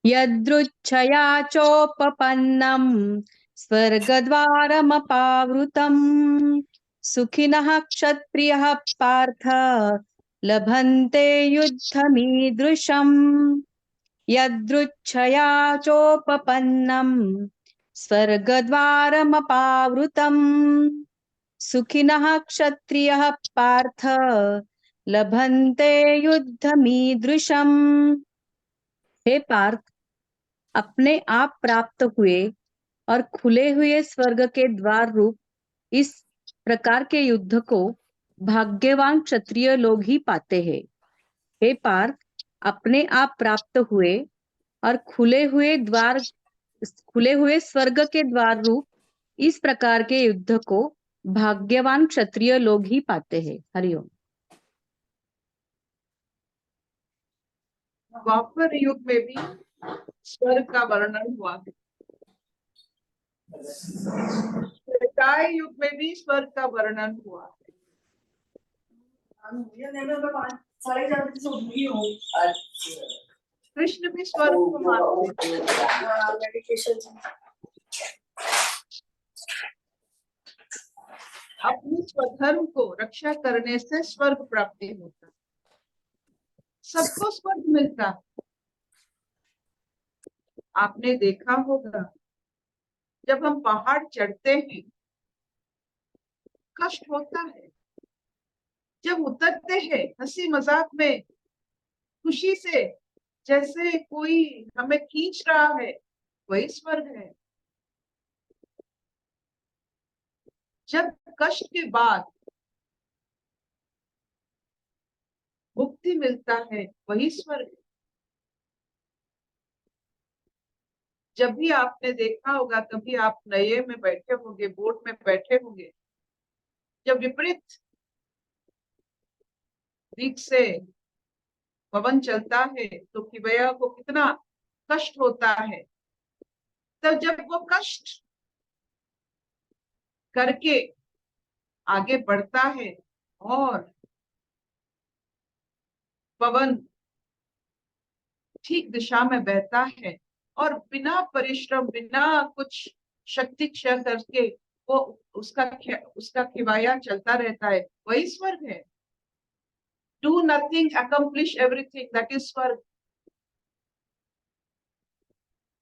यदृच्छया चोपपन्नं स्वर्गद्वारमपावृतम् सुखिनः क्षत्रियः पार्थ लभन्ते युद्धमीदृशम् यदृच्छया चोपपन्नं स्वर्गद्वारमपावृतम् सुखिनः क्षत्रियः पार्थ लभन्ते युद्धमीदृशम्। हे पार्थ, अपने आप प्राप्त हुए और खुले हुए स्वर्ग के द्वार रूप इस प्रकार के युद्ध को भाग्यवान क्षत्रिय लोग ही पाते हैं। हे पार्थ, अपने आप प्राप्त हुए और खुले हुए स्वर्ग के द्वार रूप इस प्रकार के युद्ध को भाग्यवान क्षत्रिय लोग ही पाते हैं। हरिओम। द्वापर युग में भी स्वर्ग का वर्णन हुआ है, त्रेताय युग में भी स्वर्ग का वर्णन हुआ है। कृष्ण भी स्वर्ग को मानते हैं। अपने स्वधर्म को रक्षा करने से स्वर्ग प्राप्ति होता है। सबको स्वर्ग मिलता है। आपने देखा होगा जब हम पहाड़ चढ़ते हैं कष्ट होता है, जब उतरते हैं हंसी मजाक में खुशी से, जैसे कोई हमें खींच रहा है, वही स्वर्ग है। जब कष्ट के बाद मुक्ति मिलता है, वही स्वर्ग है। जब भी आपने देखा होगा, कभी आप नए में बैठे होंगे, बोट में बैठे होंगे, जब विपरीत दिख से पवन चलता है तो खिवैया को कितना कष्ट होता है। तब जब वो कष्ट करके आगे बढ़ता है और पवन ठीक दिशा में बहता है और बिना परिश्रम, बिना कुछ शक्ति क्षय करके वो उसका खिवाया चलता रहता है, वही स्वर्ग है। Do nothing, accomplish everything, that is स्वर्ग।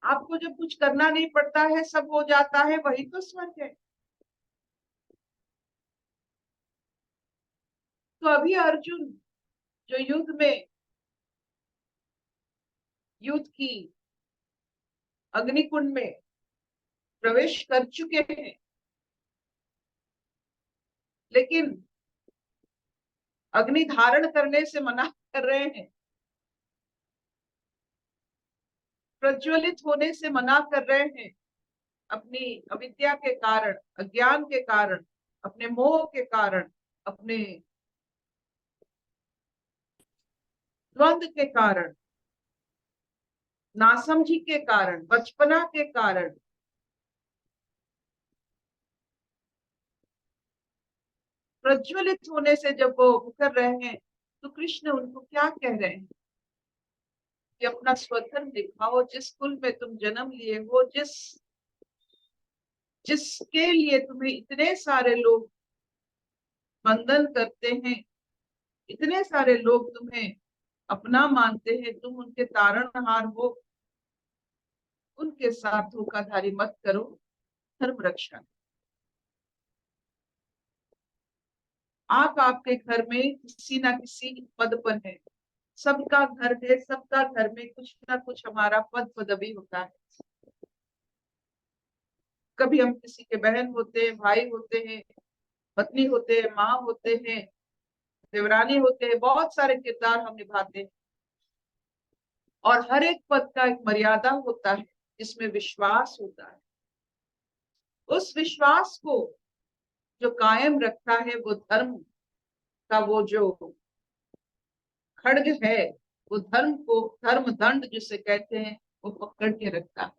आपको जब कुछ करना नहीं पड़ता है, सब हो जाता है, वही तो स्वर्ग है। तो अभी अर्जुन जो युद्ध की अग्निकुंड में प्रवेश कर चुके हैं, लेकिन अग्नि धारण करने से मना कर रहे हैं, प्रज्वलित होने से मना कर रहे हैं, अपनी अविद्या के कारण, अज्ञान के कारण, अपने मोह के कारण, अपने द्वंद्व के कारण, नासमझी के कारण, बचपना के कारण। प्रज्वलित होने से जब वो उतर रहे हैं, तो कृष्ण उनको क्या कह रहे हैं कि अपना स्वधर्म दिखाओ, जिस कुल में तुम जन्म लिए हो, जिसके लिए तुम्हें इतने सारे लोग वंदन करते हैं, इतने सारे लोग तुम्हें अपना मानते हैं, तुम उनके तारणहार हो, उनके साथ धोखाधड़ी मत करो, धर्म रक्षा। आप आपके घर में किसी ना किसी पद पर है, सबका घर है, सबका घर में कुछ ना कुछ हमारा पद पदवी होता है। कभी हम किसी के बहन होते हैं, भाई होते हैं, पत्नी होते हैं, माँ होते हैं, देवरानी होते हैं, बहुत सारे किरदार हम निभाते हैं। और हर एक पद का एक मर्यादा होता है, जिसमें विश्वास होता है। उस विश्वास को जो कायम रखता है, वो धर्म का वो जो खड्ग है, वो धर्म को, धर्म दंड जिसे कहते हैं, वो पकड़ के रखता है।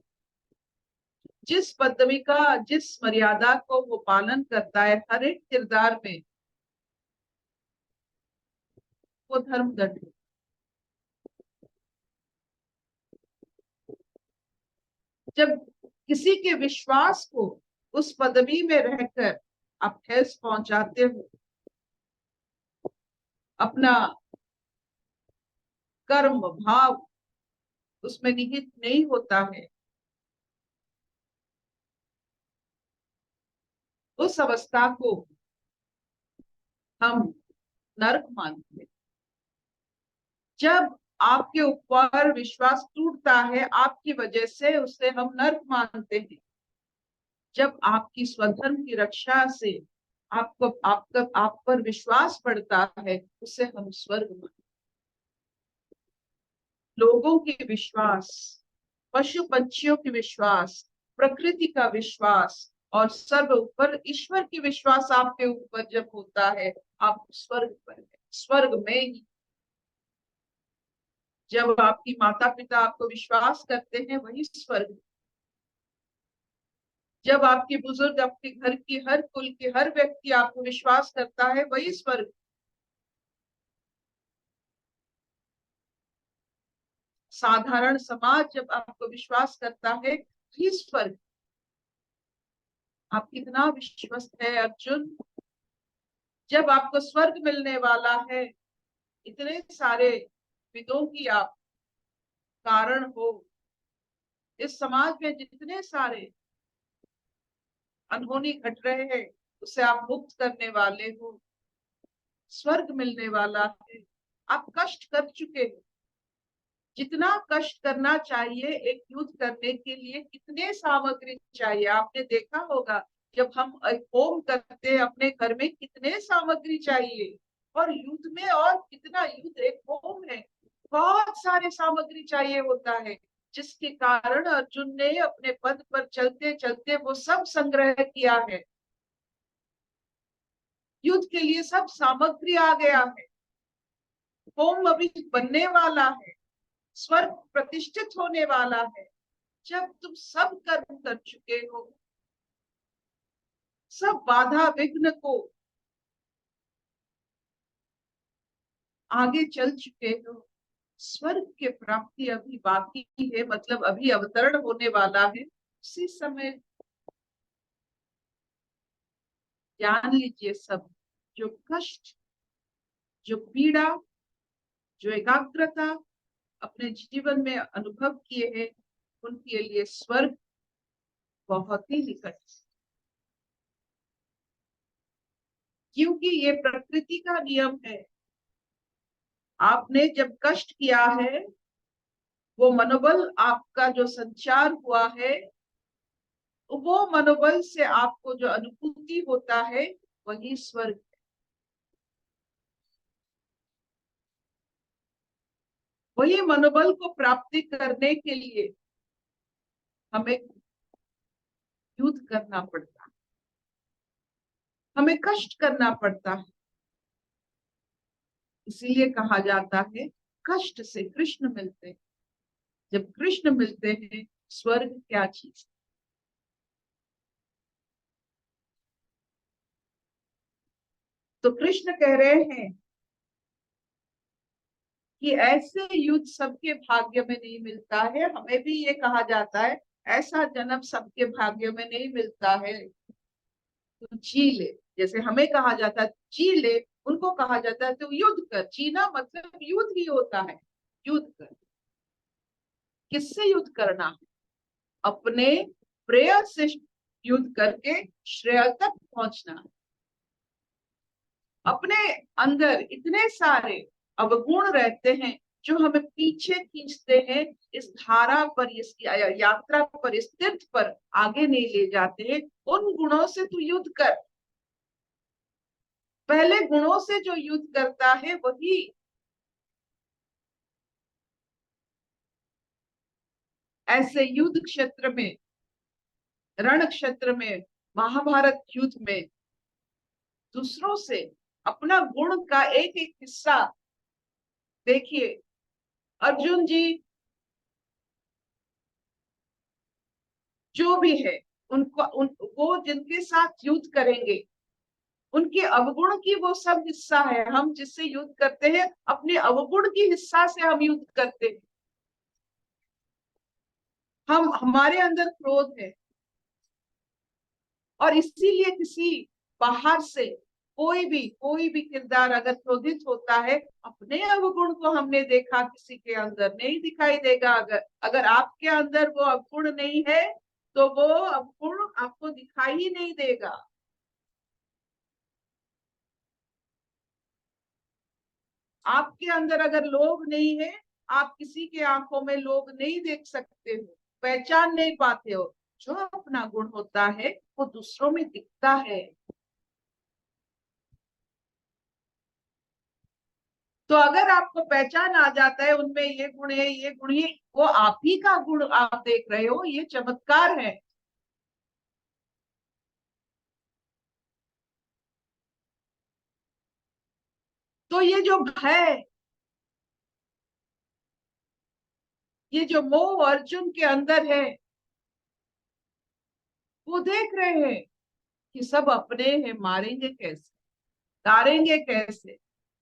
जिस पदवी का, जिस मर्यादा को वो पालन करता है हर एक किरदार में, वो धर्म दंड है। जब किसी के विश्वास को उस पदवी में रहकर आप ठेस पहुंचाते हो, अपना कर्म भाव उसमें निहित नहीं होता है, उस अवस्था को हम नरक मानते हैं। जब आपके ऊपर विश्वास टूटता है आपकी वजह से, उसे हम नरक मानते हैं। जब आपकी स्वधर्म की रक्षा से आप पर विश्वास पड़ता है, उसे हम स्वर्ग मानते हैं। लोगों के विश्वास, पशु पंछियों की विश्वास, प्रकृति का विश्वास और सर्व ऊपर ईश्वर की विश्वास आपके ऊपर जब होता है, आप स्वर्ग पर है, स्वर्ग में ही। जब आपकी माता पिता आपको विश्वास करते हैं, वही स्वर्ग। जब आपके बुजुर्ग, आपके घर की हर कुल के हर व्यक्ति आपको विश्वास करता है, वही स्वर्ग। साधारण समाज जब आपको विश्वास करता है, वही स्वर्ग। आप कितना विश्वस्त है अर्जुन। जब आपको स्वर्ग मिलने वाला है, इतने सारे विदों की आप कारण हो, इस समाज में जितने सारे अनहोनी घट रहे हैं उसे आप मुक्त करने वाले हो, स्वर्ग मिलने वाला है। आप कष्ट कर चुके हो, जितना कष्ट करना चाहिए एक युद्ध करने के लिए, कितने सामग्री चाहिए। आपने देखा होगा जब हम होम करते हैं अपने घर में, कितने सामग्री चाहिए, और युद्ध में और कितना, युद्ध एक होम है, बहुत सारे सामग्री चाहिए होता है, जिसके कारण अर्जुन ने अपने पद पर चलते चलते वो सब संग्रह किया है। युद्ध के लिए सब सामग्री आ गया है, होम अभी बनने वाला है, स्वर्ग प्रतिष्ठित होने वाला है। जब तुम सब कर्म कर चुके हो, सब बाधा विघ्न को आगे चल चुके हो, स्वर्ग के प्राप्ति अभी बाकी है, मतलब अभी अवतरण होने वाला है, उसी समय जान लीजिए सब जो कष्ट, जो पीड़ा, जो एकाग्रता अपने जीवन में अनुभव किए हैं, उनके लिए स्वर्ग बहुत ही निकट है। क्योंकि ये प्रकृति का नियम है। आपने जब कष्ट किया है, वो मनोबल आपका जो संचार हुआ है, वो मनोबल से आपको जो अनुभूति होता है, वही स्वर्ग। वही मनोबल को प्राप्ति करने के लिए हमें युद्ध करना पड़ता है, हमें कष्ट करना पड़ता है। इसीलिए कहा जाता है कष्ट से कृष्ण मिलते हैं। जब कृष्ण मिलते हैं, स्वर्ग क्या चीज। तो कृष्ण कह रहे हैं कि ऐसे युद्ध सबके भाग्य में नहीं मिलता है। हमें भी ये कहा जाता है ऐसा जन्म सबके भाग्य में नहीं मिलता है, तो जी ले। जैसे हमें कहा जाता है जी ले, उनको कहा जाता है तो युद्ध कर। जीना मतलब युद्ध ही होता है। युद्ध कर, किससे युद्ध करना है? अपने प्रेय से युद्ध करके श्रेय तक पहुंचना है। अपने अंदर इतने सारे अवगुण रहते हैं जो हमें पीछे खींचते हैं, इस धारा पर, इस यात्रा पर, इस तीर्थ पर आगे नहीं ले जाते हैं। उन गुणों से तू युद्ध कर। पहले गुणों से जो युद्ध करता है वही ऐसे युद्ध क्षेत्र में, रण क्षेत्र में, महाभारत युद्ध में दूसरों से अपना गुण का एक एक हिस्सा, देखिए अर्जुन जी जो भी है, वो जिनके साथ युद्ध करेंगे, उनके अवगुण की वो सब हिस्सा है। हम जिससे युद्ध करते हैं, अपने अवगुण की हिस्सा से हम युद्ध करते हैं। हमारे अंदर क्रोध है, और इसीलिए किसी बाहर से कोई भी किरदार अगर क्रोधित होता है, अपने अवगुण को हमने देखा किसी के अंदर नहीं दिखाई देगा। अगर अगर आपके अंदर वो अवगुण नहीं है तो वो अवगुण आपको दिखाई ही नहीं देगा। आपके अंदर अगर लोभ नहीं है, आप किसी के आंखों में लोभ नहीं देख सकते हो, पहचान नहीं पाते हो। जो अपना गुण होता है वो दूसरों में दिखता है। तो अगर आपको पहचान आ जाता है उनमें ये गुण है, ये गुण है, वो आप ही का गुण आप देख रहे हो, ये चमत्कार है। तो ये जो भय, ये जो मोह अर्जुन के अंदर है, वो देख रहे हैं कि सब अपने हैं, मारेंगे कैसे, तारेंगे कैसे,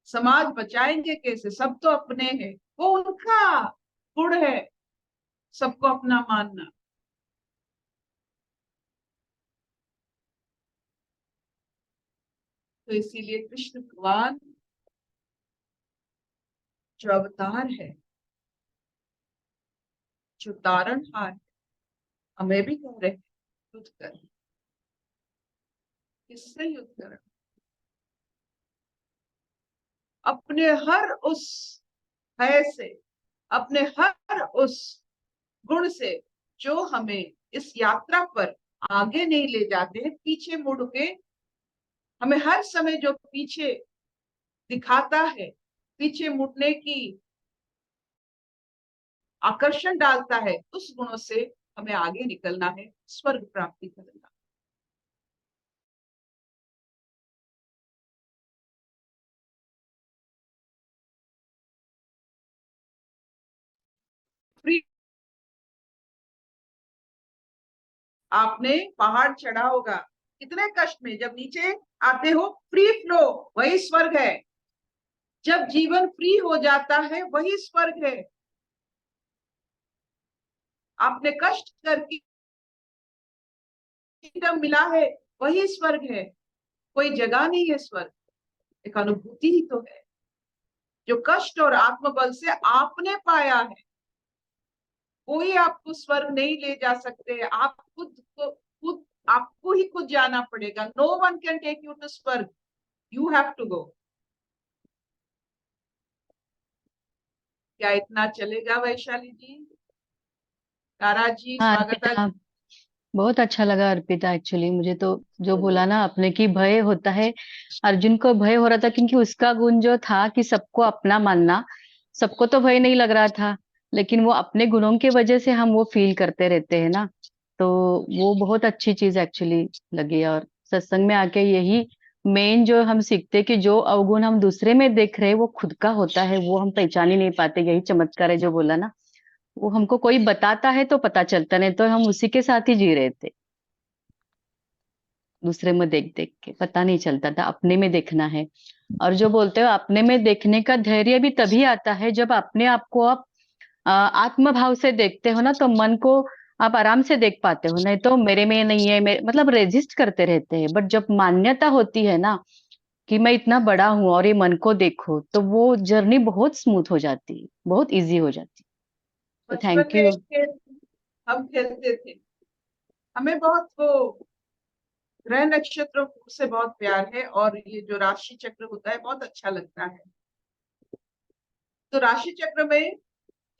समाज बचाएंगे कैसे, सब तो अपने हैं। वो उनका गुण है, सबको अपना मानना। तो इसीलिए कृष्ण भगवान जो अवतार है, जो तारणहार है, हमें भी कह रहे हैं युद्ध कर। किससे युद्ध कर? अपने हर उस भय से, अपने हर उस गुण से जो हमें इस यात्रा पर आगे नहीं ले जाते हैं, पीछे मुड़ के हमें हर समय जो पीछे दिखाता है, पीछे मुड़ने की आकर्षण डालता है, उस गुणों से हमें आगे निकलना है, स्वर्ग प्राप्ति करना। फ्री, आपने पहाड़ चढ़ा होगा कितने कष्ट में, जब नीचे आते हो फ्री फ्लो, वही स्वर्ग है। जब जीवन फ्री हो जाता है वही स्वर्ग है। आपने कष्ट करके फ्रीडम मिला है, वही स्वर्ग है। कोई जगह नहीं है स्वर्ग, एक अनुभूति ही तो है जो कष्ट और आत्मबल से आपने पाया है। कोई आपको स्वर्ग नहीं ले जा सकते, आप खुद आपको ही खुद जाना पड़ेगा। No one can take you to स्वर्ग, यू हैव टू गो। क्या इतना चलेगा वैशाली जी, तारा जी, हाँ स्वागता अर्पिता, जी? बहुत अच्छा लगा अर्पिता। एक्चुअली मुझे तो जो बोला ना आपने कि भय होता है, अर्जुन को भय हो रहा था क्योंकि उसका गुण जो था कि सबको अपना मानना। सबको तो भय नहीं लग रहा था, लेकिन वो अपने गुणों की वजह से हम वो फील करते रहते हैं ना। तो वो बहुत अच्छी चीज एक्चुअली लगी। और सत्संग में आके यही मेन जो हम सीखते हैं कि जो अवगुण हम दूसरे में देख रहे हैं वो खुद का होता है, वो हम पहचान ही नहीं पाते। यही चमत्कार है जो बोला ना, वो हमको कोई बताता है तो पता चलता, नहीं तो हम उसी के साथ ही जी रहे थे। दूसरे में देख देख के पता नहीं चलता था, अपने में देखना है। और जो बोलते हो अपने में देखने का धैर्य भी तभी आता है जब अपने आप को आप आत्म भाव से देखते हो ना, तो मन को आप आराम से देख पाते हो। नहीं तो मेरे में नहीं है, मेरे मतलब रेजिस्ट करते रहते हैं। बट जब मान्यता होती है ना कि मैं इतना बड़ा हूं और ये मन को देखो, तो वो जर्नी बहुत स्मूथ हो जाती है, बहुत इजी हो जाती है। तो बचपन थैंक में यू। एक खेल हम खेलते थे, हमें बहुत वो ग्रह नक्षत्रों से बहुत प्यार है, और ये जो राशि चक्र होता है बहुत अच्छा लगता है। तो राशि चक्र में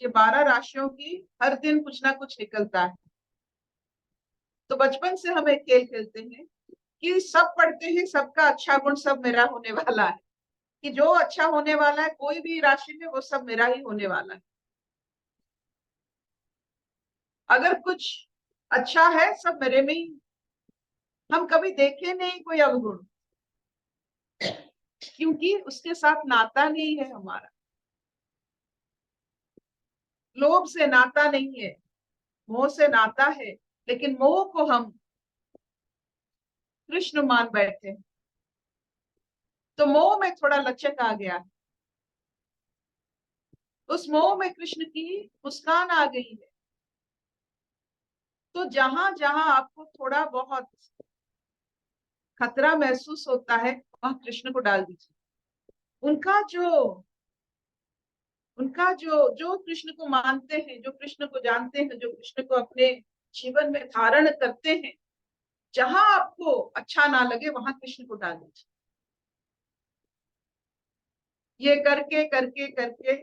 ये 12 राशियों की हर दिन कुछ ना कुछ निकलता है। तो बचपन से हम एक खेल खेलते हैं कि सब पढ़ते हैं सबका अच्छा गुण सब मेरा होने वाला है, कि जो अच्छा होने वाला है कोई भी राशि में वो सब मेरा ही होने वाला है। अगर कुछ अच्छा है सब मेरे में ही। हम कभी देखे नहीं कोई अवगुण, क्योंकि उसके साथ नाता नहीं है हमारा। लोभ से नाता नहीं है, मोह से नाता है, लेकिन मोह को हम कृष्ण मान बैठे। तो मोह में थोड़ा लचक आ गया, उस मोह में कृष्ण की मुस्कान आ गई है। तो जहां जहां आपको थोड़ा बहुत खतरा महसूस होता है वहां कृष्ण को डाल दीजिए। उनका जो जो कृष्ण को मानते हैं, जो कृष्ण को जानते हैं, जो कृष्ण को अपने जीवन में धारण करते हैं, जहां आपको अच्छा ना लगे वहां कृष्ण को डाल दीजिए। ये करके करके करके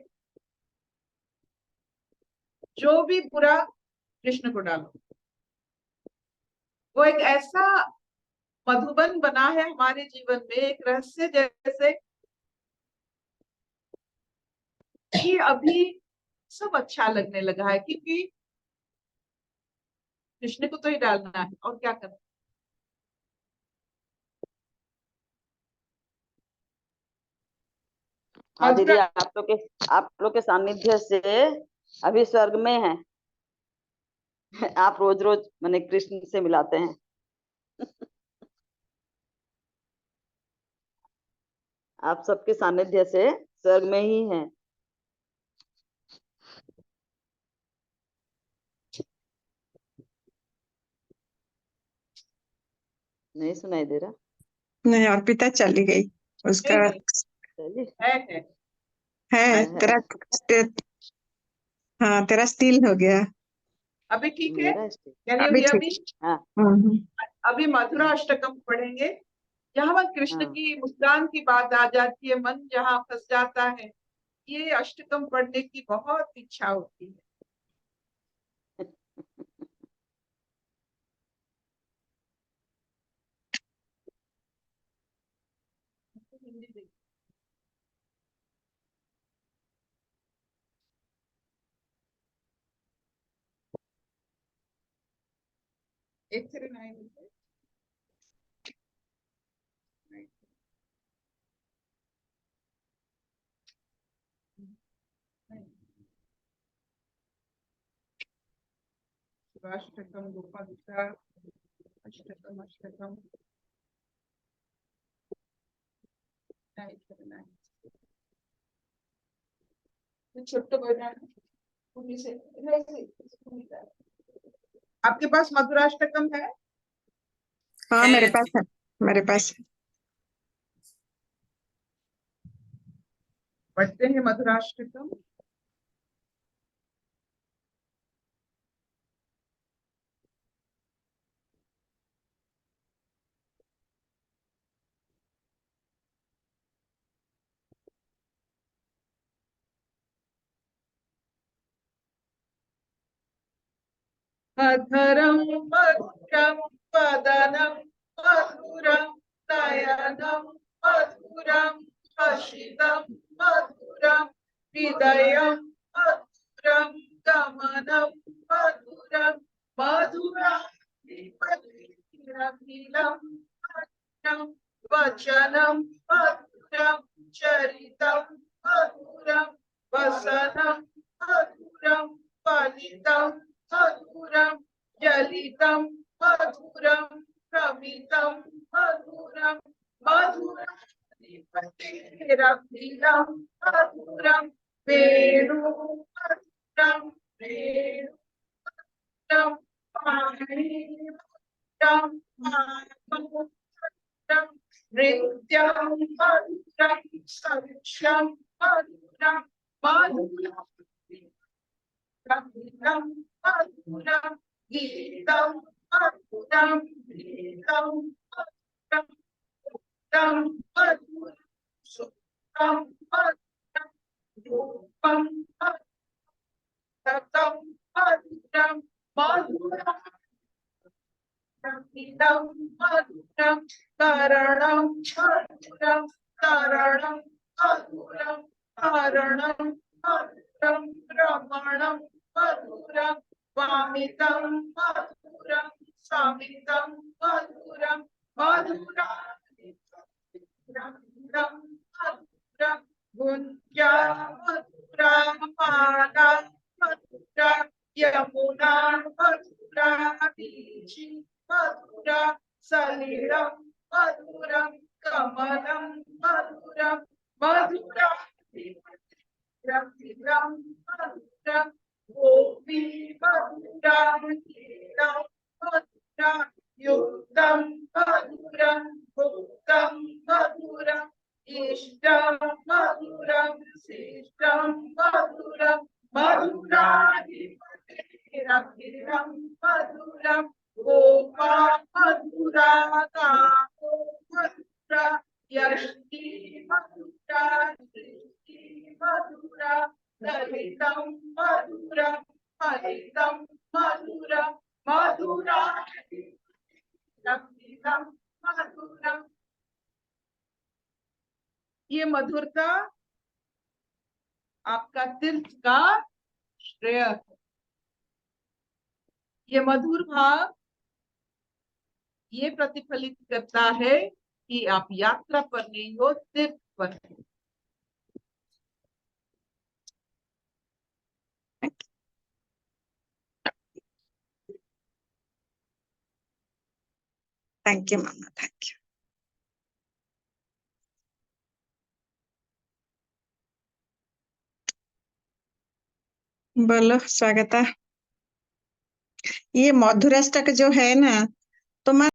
जो भी बुरा कृष्ण को डालो, वो एक ऐसा मधुबन बना है हमारे जीवन में, एक रहस्य जैसे कि अभी सब अच्छा लगने लगा है, क्योंकि कृष्ण को तो ही डालना है और क्या करना। हाँ दीदी, आप लोग के सानिध्य से अभी स्वर्ग में हैं। आप रोज रोज मैंने कृष्ण से मिलाते हैं। आप सबके सानिध्य से स्वर्ग में ही हैं। नहीं सुनाई दे रहा? नहीं, अर्पिता चली गई। उसका नहीं, चलिए। है है। तेरा हाँ, तेरा स्टील हो गया। अभी ठीक है? मेरा स्टेज। कैन यू अभी हियर ठीक। मी? हाँ अभी मधुरा अष्टकम पढ़ेंगे, जहाँ कृष्ण हाँ। की मुस्कान की बात आ जाती है, मन जहाँ फंस जाता है, ये अष्टकम पढ़ने की बहुत इच्छा होती है। एक सेकंड आएंगे। शिवाष्टकम, गोपा गीता, अष्टकम अष्टकम छोट्ट आपके पास मधुराष्टकम है? हाँ, मेरे पास है, मेरे पास है। पढ़ते हैं मधुराष्टकम। अधरम मधुरम वदनम मधुरम नयनम मधुरम हसितम मधुरम हृदयम मधुरम गमनम मधुरम मधुरम मधुरम वचनम मधुरम चरितम मधुरम वसनम मधुरम फलितम मधुरम जलितम मधुरम प्रमितम मधुरम मधुरम मधुरम वेणु मधुरम वेणुरम पाणि मधुरम मधुरम नृत्यम मधुरम सक्षम मधुरम मधुरम मधुरम मधुरम गीतम मधुरम गीतम मधुरम तम मधुरम सुतम मधुरम रूपम मधुरम मधुरम मधुरम गीतम मधुरम तरणम मधुरम तरणम मधुरम तरणम मधुरम रमणम मधुरम वामितम मधुरम सामितम मधुरम मधुरम मधुरम मधुरम गुंजा मधुरा माना मधुरा यमुना मधुरा बीची मधुरा सलिलम मधुरम कमलम मधुरम मधुरा मधुरम मधुरम गोपी मधुरम लीलम मधुरम हरिदम मधुरम मधुरम मधुरम। ये मधुरता आपका तीर्थ का श्रेय है। ये मधुर भाव ये प्रतिफलित करता है कि आप यात्रा पर नहीं हो, तीर्थ पर हो। Thank you mama, thank you. बोलो स्वागता। ये मधुराष्टक जो है ना, तो